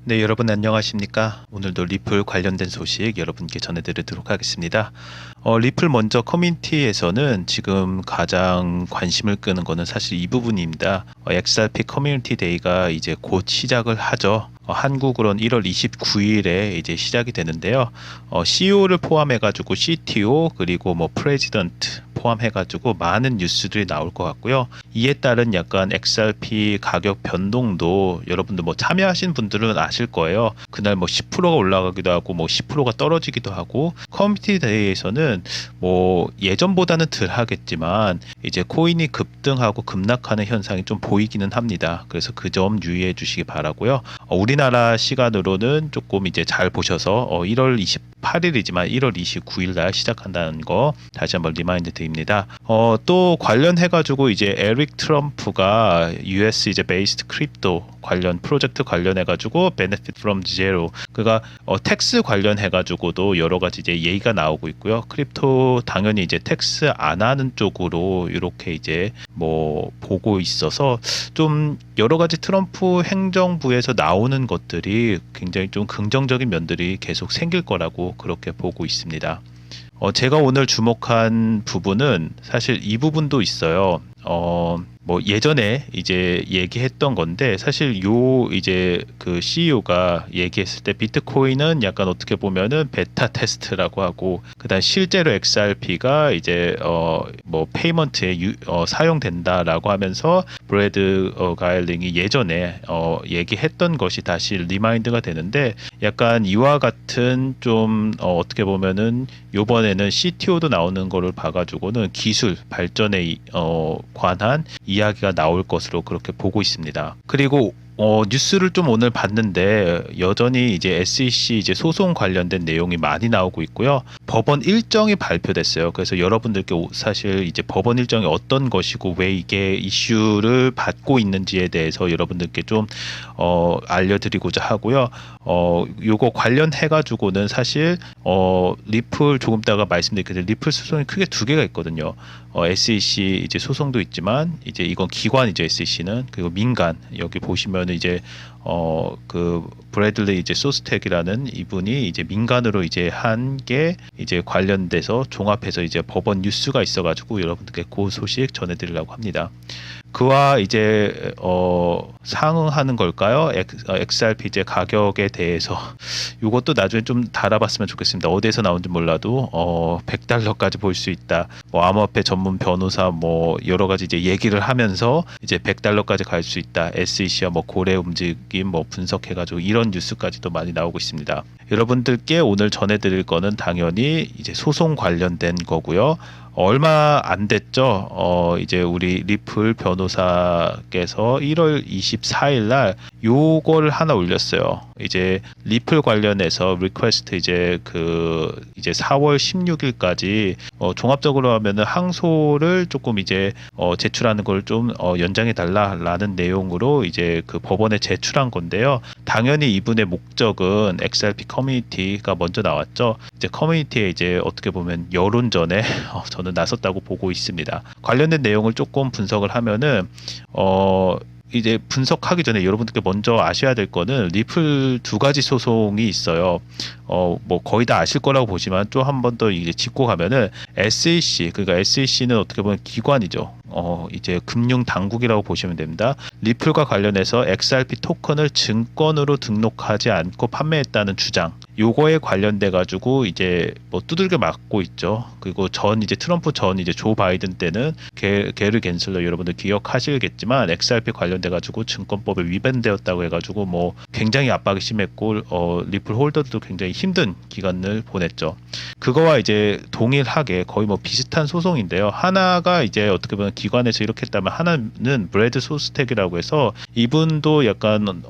네, 여러분 안녕하십니까? 오늘도 리플 관련된 소식 여러분께 전해드리도록 하겠습니다. 리플 먼저 커뮤니티에서는 지금 가장 관심을 끄는 거는 사실 이 부분입니다. XRP 커뮤니티 데이가 이제 곧 시작을 하죠. 한국으로는 1월 29일에 이제 시작이 되는데요. CEO를 포함해가지고 CTO 그리고 뭐 프레지던트 포함해가지고 많은 뉴스들이 나올 것 같고요. 이에 따른 약간 XRP 가격 변동도 여러분들 뭐 참여하신 분들은 아실 거예요. 그날 뭐 10%가 올라가기도 하고 뭐 10%가 떨어지기도 하고 커뮤니티 데이에서는 뭐 예전보다는 덜 하겠지만 이제 코인이 급등하고 급락하는 현상이 좀 보이기는 합니다. 그래서 그 점 유의해 주시기 바라고요. 우리나라 시간으로는 조금 이제 잘 보셔서 1월 28일이지만 1월 29일 날 시작한다는 거 다시 한번 리마인드 드립니다. 또 관련해 가지고 이제 에릭 트럼프가 US 이제 베이스드 크립토 관련 프로젝트 관련해 가지고 benefit from zero 그가 텍스 관련해 가지고도 여러 가지 이제 얘기가 나오고 있고요. 크립토 당연히 이제 텍스 안 하는 쪽으로 이렇게 이제 뭐 보고 있어서 좀 여러 가지 트럼프 행정부에서 나오는 것들이 굉장히 좀 긍정적인 면들이 계속 생길 거라고 그렇게 보고 있습니다. 제가 오늘 주목한 부분은 사실 이 부분도 있어요. 뭐 예전에 이제 얘기했던 건데 사실 요 이제 그 CEO가 얘기했을 때 비트코인은 약간 어떻게 보면은 베타 테스트라고 하고 그다음 실제로 XRP가 이제 뭐 페이먼트에 사용된다라고 하면서 브래드 가일링이 예전에 얘기했던 것이 다시 리마인드가 되는데 약간 이와 같은 좀 어떻게 보면은 요번에는 CTO도 나오는 거를 봐가지고는 기술 발전에 관한 이야기가 나올 것으로 그렇게 보고 있습니다. 그리고 뉴스를 좀 오늘 봤는데 여전히 이제 SEC 이제 소송 관련된 내용이 많이 나오고 있고요. 법원 일정이 발표됐어요. 그래서 여러분들께 사실 이제 법원 일정이 어떤 것이고 왜 이게 이슈를 받고 있는지에 대해서 여러분들께 좀 알려드리고자 하고요. 요거 관련해 가지고는 사실 리플 조금 있다가 말씀드릴게요. 리플 소송이 크게 두 개가 있거든요. SEC 이제 소송도 있지만 이제 이건 기관이죠. SEC는 그리고 민간 여기 보시면 이제 그 브래들리 이제 소스텍이라는 이분이 이제 민간으로 이제 한 게 이제 관련돼서 종합해서 이제 법원 뉴스가 있어가지고 여러분들께 그 소식 전해드리려고 합니다. 그와 이제 상응하는 걸까요? XRP 이제 가격에 대해서 이것도 나중에 좀 달아봤으면 좋겠습니다. 어디에서 나온지 몰라도 $100까지 볼 수 있다. 뭐 암호화폐 전문 변호사 뭐 여러 가지 이제 얘기를 하면서 이제 $100까지 갈 수 있다. SEC와 뭐 거래 움직임 뭐 분석해가지고 이런 뉴스까지도 많이 나오고 있습니다. 여러분들께 오늘 전해드릴 거는 당연히 이제 소송 관련된 거고요. 얼마 안 됐죠. 이제 우리 리플 변호사께서 1월 24일 날 요걸 하나 올렸어요. 이제 리플 관련해서 리퀘스트 이제 이제 4월 16일까지 종합적으로 하면은 항소를 조금 이제 제출하는 걸 좀 연장해 달라라는 내용으로 이제 그 법원에 제출한 건데요. 당연히 이분의 목적은 XRP 커뮤니티가 먼저 나왔죠. 이제 커뮤니티에 이제 어떻게 보면 여론전에 저는 나섰다고 보고 있습니다. 관련된 내용을 조금 분석을 하면은 이제 분석하기 전에 여러분들께 먼저 아셔야 될 거는 리플 두 가지 소송이 있어요. 뭐 거의 다 아실 거라고 보지만 또 한 번 더 이제 짚고 가면은 SEC 그러니까 SEC는 어떻게 보면 기관이죠. 이제 금융 당국이라고 보시면 됩니다. 리플과 관련해서 XRP 토큰을 증권으로 등록하지 않고 판매했다는 주장. 요거에 관련돼 가지고 이제 뭐 두들겨 맞고 있죠. 그리고 이제 트럼프 전 이제 조 바이든 때는 게르 겐슬러 여러분들 기억하시겠지만 XRP 관련돼 가지고 증권법에 위반되었다고 해 가지고 뭐 굉장히 압박이 심했고 리플 홀더도 굉장히 힘든 기간을 보냈죠. 그거와 이제 동일하게 거의 뭐 비슷한 소송인데요. 하나가 이제 어떻게 보면 기관에서 이렇게 했다면 하나는 브래드 소스텍이라고 해서 이분도 약간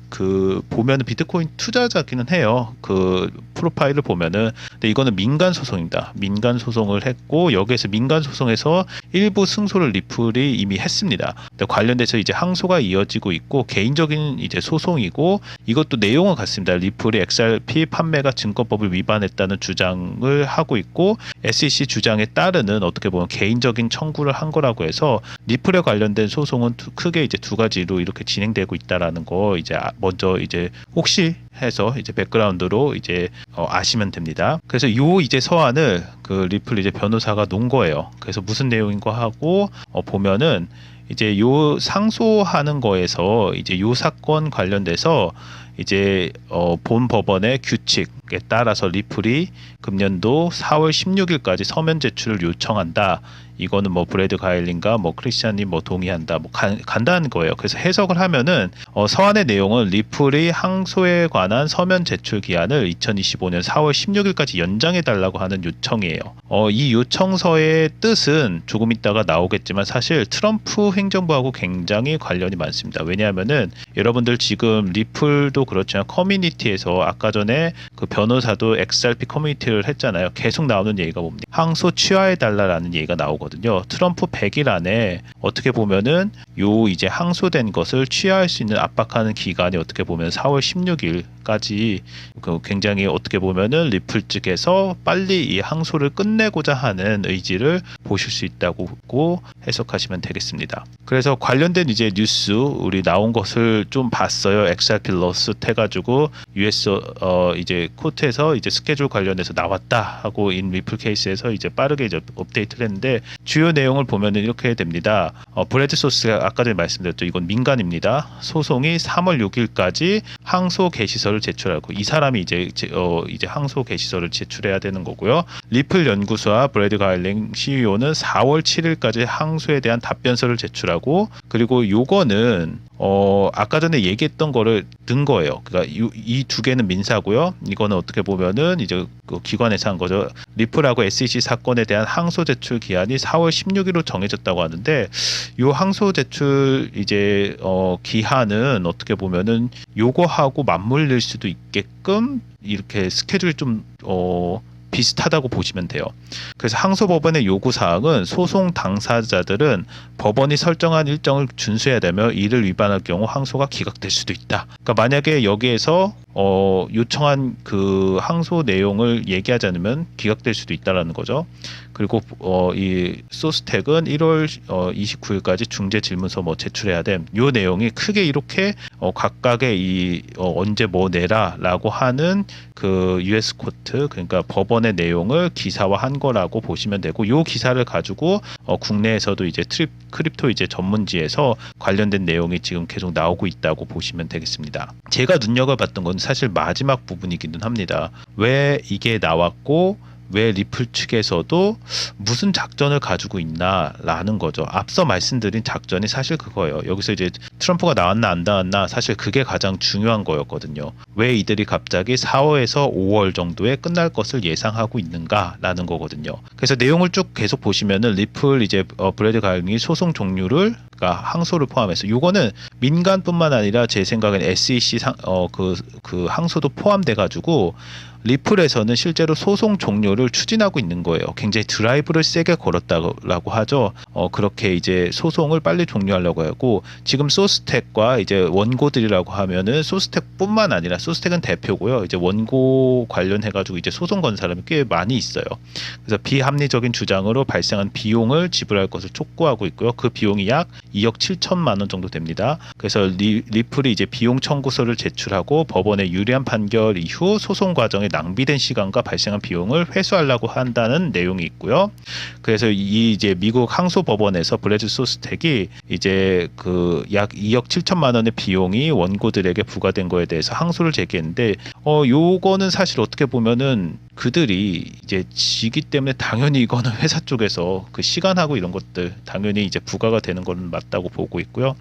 그 보면은 비트코인 투자자기는 해요. 그 프로파일을 보면은 근데 이거는 민간 소송입니다. 민간 소송을 했고 여기에서 민간 소송에서 일부 승소를 리플이 이미 했습니다. 관련돼서 이제 항소가 이어지고 있고 개인적인 이제 소송이고 이것도 내용은 같습니다. 리플이 XRP 판매가 증권법을 위반했다는 주장을 하고 있고 SEC 주장에 따르는 어떻게 보면 개인적인 청구를 한 거라고 해서 리플에 관련된 소송은 크게 이제 두 가지로 이렇게 진행되고 있다라는 거 이제 먼저 이제 혹시 해서 이제 백그라운드로 이제 아시면 됩니다. 그래서 요 이제 서한을 그 리플 이제 변호사가 놓은 거예요. 그래서 무슨 내용인가 하고 보면은 이제 요 상소하는 거에서 이제 요 사건 관련돼서 이제 본 법원의 규칙에 따라서 리플이 금년도 4월 16일까지 서면 제출을 요청한다. 이거는 뭐 브래드 가일린과 뭐 크리스찬이 뭐 동의한다. 뭐 간단한 거예요. 그래서 해석을 하면은 서한의 내용은 리플이 항소에 관한 서면 제출 기한을 2025년 4월 16일까지 연장해 달라고 하는 요청이에요. 이 요청서의 뜻은 조금 있다가 나오겠지만 사실 트럼프 행정부하고 굉장히 관련이 많습니다. 왜냐하면은 여러분들 지금 리플도 그렇지만 커뮤니티에서 아까 전에 그 변호사도 XRP 커뮤니티를 했잖아요. 계속 나오는 얘기가 뭡니까? 항소 취하해 달라라는 얘기가 나오거든요. 트럼프 100일 안에 어떻게 보면은 요 이제 항소된 것을 취하할 수 있는 압박하는 기간이 어떻게 보면 4월 16일까지 그 굉장히 어떻게 보면은 리플 측에서 빨리 이 항소를 끝내고자 하는 의지를 보실 수 있다고 해석하시면 되겠습니다. 그래서 관련된 이제 뉴스 우리 나온 것을 좀 봤어요. XRP 러스트 해가지고 US 이제 코트에서 이제 스케줄 관련해서 나왔다 하고 인 리플 케이스에서 이제 빠르게 이제 업데이트를 했는데 주요 내용을 보면은 이렇게 됩니다. 브래드 소스가 아까 전에 말씀드렸죠. 이건 민간입니다. 소송이 3월 6일까지 항소 게시서를 제출하고 이 사람이 이제 항소 게시서를 제출해야 되는 거고요. 리플 연구소와 브래드 가일링 CEO는 4월 7일까지 항소에 대한 답변서를 제출하고 그리고 요거는 아까 전에 얘기했던 거를 든 거예요. 그러니까 이 두 개는 민사고요. 이거는 어떻게 보면은 이제 그 기관에서 한 거죠. 리플하고 SEC 사건에 대한 항소 제출 기한이 4월 16일로 정해졌다고 하는데 요 항소 제출 이제 기한은 어떻게 보면은 요거하고 맞물릴 수도 있게끔 이렇게 스케줄이 좀 비슷하다고 보시면 돼요. 그래서 항소법원의 요구사항은 소송 당사자들은 법원이 설정한 일정을 준수해야 되며 이를 위반할 경우 항소가 기각될 수도 있다. 그러니까 만약에 여기에서 요청한 그 항소 내용을 얘기하지 않으면 기각될 수도 있다라는 거죠. 그리고 이 소스텍은 1월 29일까지 중재 질문서 뭐 제출해야 됨. 요 내용이 크게 이렇게 각각의 이 언제 뭐 내라라고 하는 그 US 코트 그러니까 법원의 내용을 기사화한 거라고 보시면 되고 요 기사를 가지고 국내에서도 이제 크립토 이제 전문지에서 관련된 내용이 지금 계속 나오고 있다고 보시면 되겠습니다. 제가 눈여겨봤던 건 사실 마지막 부분이기는 합니다. 왜 이게 나왔고 왜 리플 측에서도 무슨 작전을 가지고 있나라는 거죠. 앞서 말씀드린 작전이 사실 그거예요. 여기서 이제 트럼프가 나왔나 안 나왔나 사실 그게 가장 중요한 거였거든요. 왜 이들이 갑자기 4월에서 5월 정도에 끝날 것을 예상하고 있는가라는 거거든요. 그래서 내용을 쭉 계속 보시면은 리플 이제 브래드 가일링이 소송 종류를 그러니까 항소를 포함해서 요거는 민간뿐만 아니라 제 생각엔 SEC 그 항소도 포함돼 가지고 리플에서는 실제로 소송 종료를 추진하고 있는 거예요. 굉장히 드라이브를 세게 걸었다고 하죠. 그렇게 이제 소송을 빨리 종료하려고 하고 지금 소스텍과 이제 원고들이라고 하면은 소스텍뿐만 아니라 소스텍은 대표고요. 이제 원고 관련해가지고 이제 소송 건 사람이 꽤 많이 있어요. 그래서 비합리적인 주장으로 발생한 비용을 지불할 것을 촉구하고 있고요. 그 비용이 약 2억 7천만 원 정도 됩니다. 그래서 리플이 이제 비용 청구서를 제출하고 법원의 유리한 판결 이후 소송 과정에 낭비된 시간과 발생한 비용을 회수하려고 한다는 내용이 있고요. 그래서 이 이제 미국 항소법원에서 브래드 소스텍이 이제 그 약 2억 7천만 원의 비용이 원고들에게 부과된 거에 대해서 항소를 제기했는데 요거는 사실 어떻게 보면은 그들이 이제 지기 때문에 당연히 이거는 회사 쪽에서 그 시간하고 이런 것들 당연히 이제 부과가 되는 건 맞다고 보고 있고요.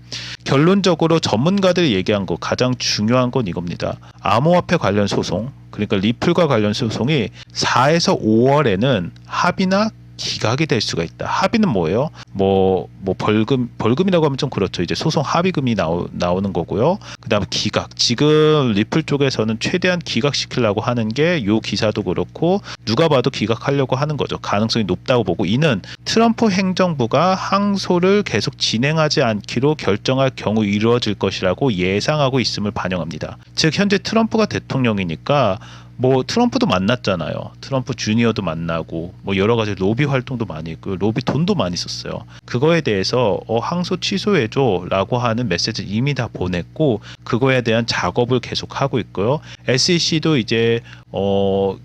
결론적으로 전문가들이 얘기한 거 가장 중요한 건 이겁니다. 암호화폐 관련 소송 그러니까 리플과 관련 소송이 4에서 5월에는 합의나 기각이 될 수가 있다. 합의는 뭐예요? 뭐 벌금이라고 하면 좀 그렇죠. 이제 소송 합의금이 나오는 거고요. 그다음에 기각. 지금 리플 쪽에서는 최대한 기각시키려고 하는 게 요 기사도 그렇고 누가 봐도 기각하려고 하는 거죠. 가능성이 높다고 보고, 이는 트럼프 행정부가 항소를 계속 진행하지 않기로 결정할 경우 이루어질 것이라고 예상하고 있음을 반영합니다. 즉 현재 트럼프가 대통령이니까 뭐 트럼프도 만났잖아요. 트럼프 주니어도 만나고 뭐 여러 가지 로비 활동도 많이 했고 로비 돈도 많이 썼어요. 그거에 대해서 항소 취소해줘라고 하는 메시지 이미 다 보냈고 그거에 대한 작업을 계속 하고 있고요. SEC도 이제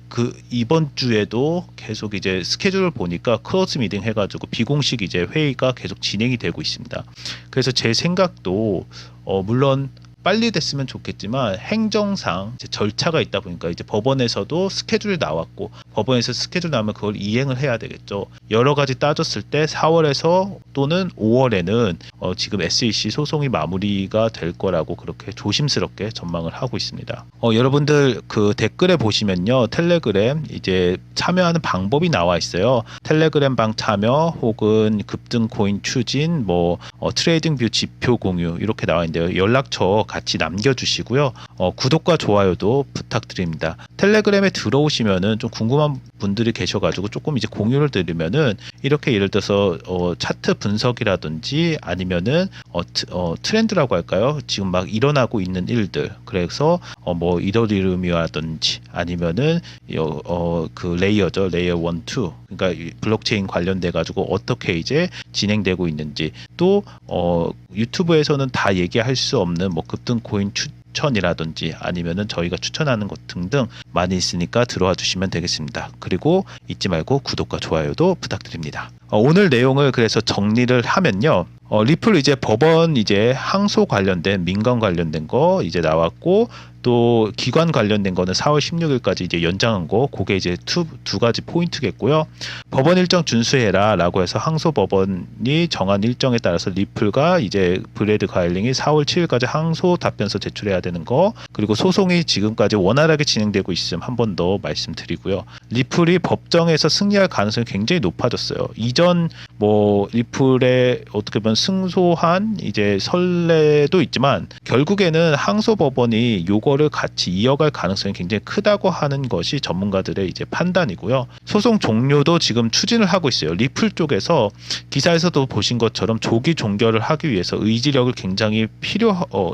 그 이번 주에도 계속 이제 스케줄을 보니까 크로스 미팅 해가지고 비공식 이제 회의가 계속 진행이 되고 있습니다. 그래서 제 생각도 물론 빨리 됐으면 좋겠지만 행정상 이제 절차가 있다 보니까 이제 법원에서도 스케줄이 나왔고 법원에서 스케줄 나오면 그걸 이행을 해야 되겠죠. 여러 가지 따졌을 때 4월에서 또는 5월에는 지금 SEC 소송이 마무리가 될 거라고 그렇게 조심스럽게 전망을 하고 있습니다. 여러분들 그 댓글에 보시면요, 텔레그램 이제 참여하는 방법이 나와 있어요. 텔레그램 방 참여 혹은 급등 코인 추진 트레이딩 뷰 지표 공유 이렇게 나와 있는데요. 연락처 같이 남겨주시고요. 구독과 좋아요도 부탁드립니다. 텔레그램에 들어오시면은 좀 궁금한 분들이 계셔가지고 조금 이제 공유를 드리면은 이렇게 예를 들어서 차트 분석이라든지 아니면은 트렌드라고 할까요? 지금 막 일어나고 있는 일들. 그래서 뭐 이더리움이라든지 아니면은 그 레이어죠. 레이어 1, 2. 그러니까 블록체인 관련돼 가지고 어떻게 이제 진행되고 있는지, 또 유튜브에서는 다 얘기할 수 없는 뭐 급등 코인 추천이라든지 아니면은 저희가 추천하는 것 등등 많이 있으니까 들어와 주시면 되겠습니다. 그리고 잊지 말고 구독과 좋아요도 부탁드립니다. 오늘 내용을 그래서 정리를 하면요. 리플 이제 법원 이제 항소 관련된 민간 관련된 거 이제 나왔고, 또 기관 관련된 거는 4월 16일까지 이제 연장한 거, 그게 이제 두 가지 포인트겠고요. 법원 일정 준수해라라고 해서 항소 법원이 정한 일정에 따라서 리플과 이제 브래드 가일링이 4월 7일까지 항소 답변서 제출해야 되는 거, 그리고 소송이 지금까지 원활하게 진행되고 있음 한 번 더 말씀드리고요. 리플이 법정에서 승리할 가능성이 굉장히 높아졌어요. 이전 뭐 리플의 어떻게 보면 승소한 이제 선례도 있지만 결국에는 항소 법원이 요거를 같이 이어갈 가능성이 굉장히 크다고 하는 것이 전문가들의 이제 판단이고요. 소송 종료도 지금 추진을 하고 있어요. 리플 쪽에서 기사에서도 보신 것처럼 조기 종결을 하기 위해서 의지력을 굉장히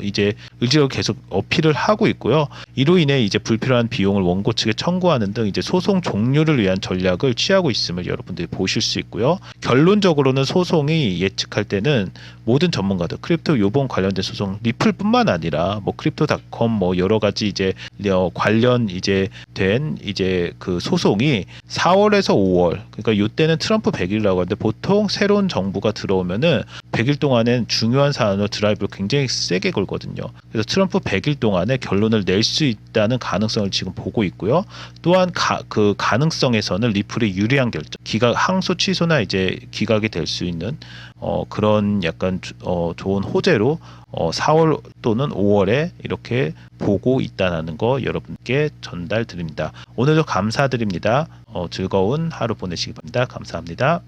이제 의지력을 계속 어필을 하고 있고요. 이로 인해 이제 불필요한 비용을 원고 측에 청구하는 등 이제 소송 종료를 위한 전략을 취하고 있음을 여러분들이 보실 수 있고요. 결론적으로는 소송이 예측할 때는 모든 전문가들, 크립토 요번 관련된 소송 리플뿐만 아니라 뭐 크립토닷컴 뭐 여러 가지 이제 관련 이제 된 이제 그 소송이 4월에서 5월, 그러니까 요때는 트럼프 100일이라고 하는데 보통 새로운 정부가 들어오면은 100일 동안엔 중요한 사안으로 드라이브를 굉장히 세게 걸거든요. 그래서 트럼프 100일 동안에 결론을 낼 수 있다는 가능성을 지금 보고 있고요. 또한 그 가능성에서는 리플이 유리한 결정, 항소 취소나 이제 기각이 될 수 있는 그런 약간 좋은 호재로 4월 또는 5월에 이렇게 보고 있다는 거 여러분께 전달 드립니다. 오늘도 감사드립니다. 즐거운 하루 보내시기 바랍니다. 감사합니다.